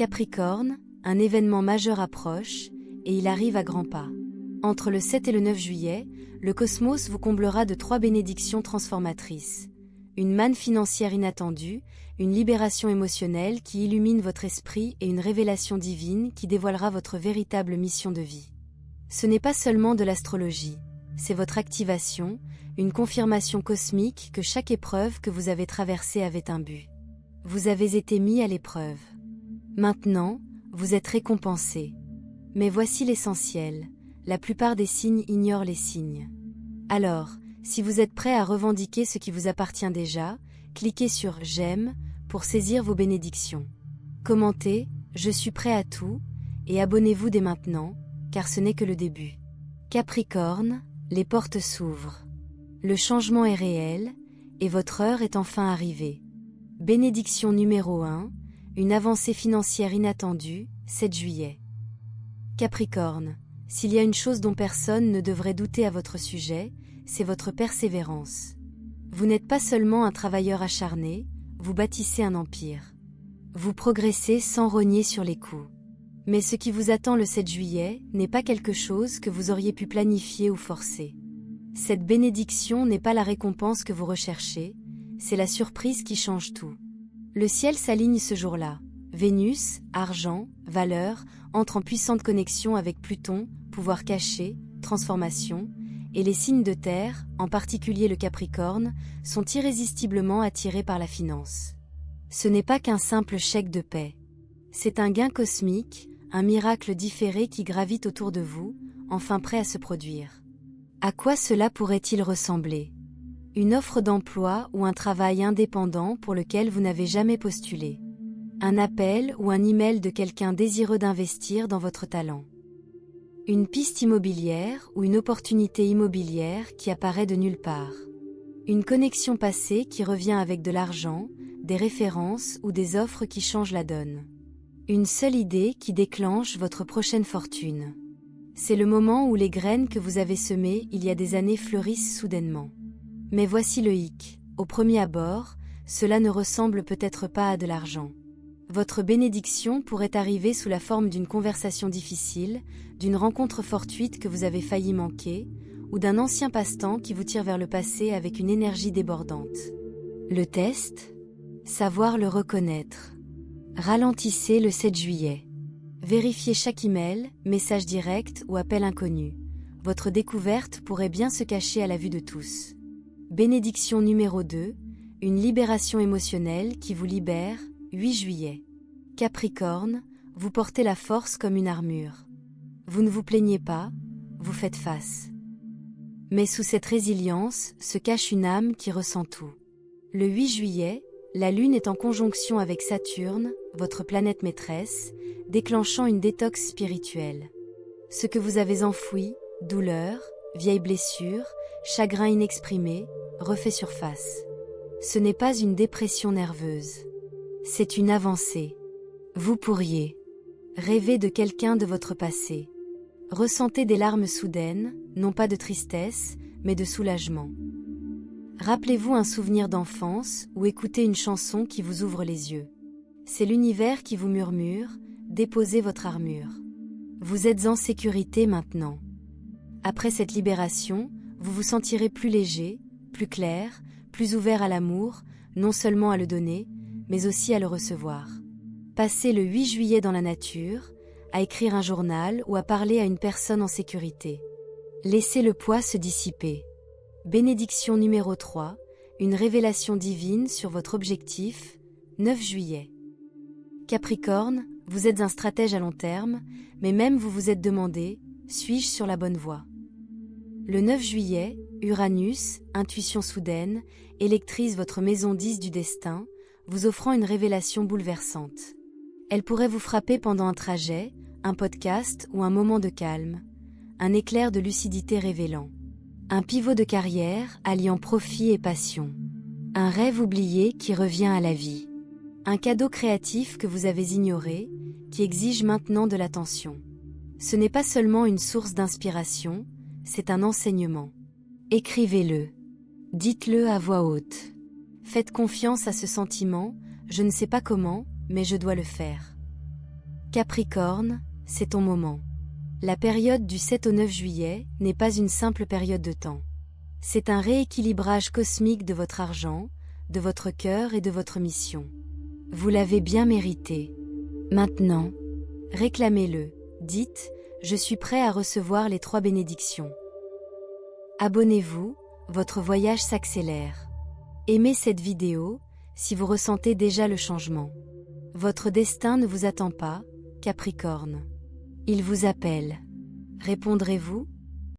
Capricorne, un événement majeur approche, et il arrive à grands pas. Entre le 7 et le 9 juillet, le cosmos vous comblera de 3 bénédictions transformatrices. Une manne financière inattendue, une libération émotionnelle qui illumine votre esprit et une révélation divine qui dévoilera votre véritable mission de vie. Ce n'est pas seulement de l'astrologie, c'est votre activation, une confirmation cosmique que chaque épreuve que vous avez traversée avait un but. Vous avez été mis à l'épreuve. Maintenant, vous êtes récompensé. Mais voici l'essentiel, la plupart des signes ignorent les signes. Alors, si vous êtes prêt à revendiquer ce qui vous appartient déjà, cliquez sur « J'aime » pour saisir vos bénédictions. Commentez « Je suis prêt à tout » et abonnez-vous dès maintenant, car ce n'est que le début. Capricorne, les portes s'ouvrent. Le changement est réel, et votre heure est enfin arrivée. Bénédiction numéro 1, une avancée financière inattendue, 7 juillet. Capricorne, s'il y a une chose dont personne ne devrait douter à votre sujet, c'est votre persévérance. Vous n'êtes pas seulement un travailleur acharné, vous bâtissez un empire. Vous progressez sans rogner sur les coups. Mais ce qui vous attend le 7 juillet n'est pas quelque chose que vous auriez pu planifier ou forcer. Cette bénédiction n'est pas la récompense que vous recherchez, c'est la surprise qui change tout. Le ciel s'aligne ce jour-là. Vénus, argent, valeur, entrent en puissante connexion avec Pluton, pouvoir caché, transformation, et les signes de terre, en particulier le Capricorne, sont irrésistiblement attirés par la finance. Ce n'est pas qu'un simple chèque de paie. C'est un gain cosmique, un miracle différé qui gravite autour de vous, enfin prêt à se produire. À quoi cela pourrait-il ressembler ? Une offre d'emploi ou un travail indépendant pour lequel vous n'avez jamais postulé. Un appel ou un email de quelqu'un désireux d'investir dans votre talent. Une piste immobilière ou une opportunité immobilière qui apparaît de nulle part. Une connexion passée qui revient avec de l'argent, des références ou des offres qui changent la donne. Une seule idée qui déclenche votre prochaine fortune. C'est le moment où les graines que vous avez semées il y a des années fleurissent soudainement. Mais voici le hic, au premier abord, cela ne ressemble peut-être pas à de l'argent. Votre bénédiction pourrait arriver sous la forme d'une conversation difficile, d'une rencontre fortuite que vous avez failli manquer, ou d'un ancien passe-temps qui vous tire vers le passé avec une énergie débordante. Le test ? Savoir le reconnaître. Ralentissez le 7 juillet. Vérifiez chaque email, message direct ou appel inconnu. Votre découverte pourrait bien se cacher à la vue de tous. Bénédiction numéro 2, une libération émotionnelle qui vous libère, 8 juillet. Capricorne, vous portez la force comme une armure. Vous ne vous plaignez pas, vous faites face. Mais sous cette résilience se cache une âme qui ressent tout. Le 8 juillet, la Lune est en conjonction avec Saturne, votre planète maîtresse, déclenchant une détox spirituelle. Ce que vous avez enfoui, douleur, vieilles blessures, chagrin inexprimé, refait surface. Ce n'est pas une dépression nerveuse. C'est une avancée. Vous pourriez rêver de quelqu'un de votre passé. Ressentez des larmes soudaines, non pas de tristesse, mais de soulagement. Rappelez-vous un souvenir d'enfance ou écoutez une chanson qui vous ouvre les yeux. C'est l'univers qui vous murmure, déposez votre armure. Vous êtes en sécurité maintenant. Après cette libération, vous vous sentirez plus léger, plus clair, plus ouvert à l'amour, non seulement à le donner, mais aussi à le recevoir. Passez le 8 juillet dans la nature, à écrire un journal ou à parler à une personne en sécurité. Laissez le poids se dissiper. Bénédiction numéro 3, une révélation divine sur votre objectif, 9 juillet. Capricorne, vous êtes un stratège à long terme, mais même vous vous êtes demandé, suis-je sur la bonne voie ? Le 9 juillet, Uranus, intuition soudaine, électrise votre maison 10 du destin, vous offrant une révélation bouleversante. Elle pourrait vous frapper pendant un trajet, un podcast ou un moment de calme, un éclair de lucidité révélant. Un pivot de carrière alliant profit et passion. Un rêve oublié qui revient à la vie. Un cadeau créatif que vous avez ignoré, qui exige maintenant de l'attention. Ce n'est pas seulement une source d'inspiration, c'est un enseignement. Écrivez-le. Dites-le à voix haute. Faites confiance à ce sentiment, je ne sais pas comment, mais je dois le faire. Capricorne, c'est ton moment. La période du 7 au 9 juillet n'est pas une simple période de temps. C'est un rééquilibrage cosmique de votre argent, de votre cœur et de votre mission. Vous l'avez bien mérité. Maintenant, réclamez-le. Dites, je suis prêt à recevoir les 3 bénédictions. Abonnez-vous, votre voyage s'accélère. Aimez cette vidéo, si vous ressentez déjà le changement. Votre destin ne vous attend pas, Capricorne. Il vous appelle. Répondrez-vous ?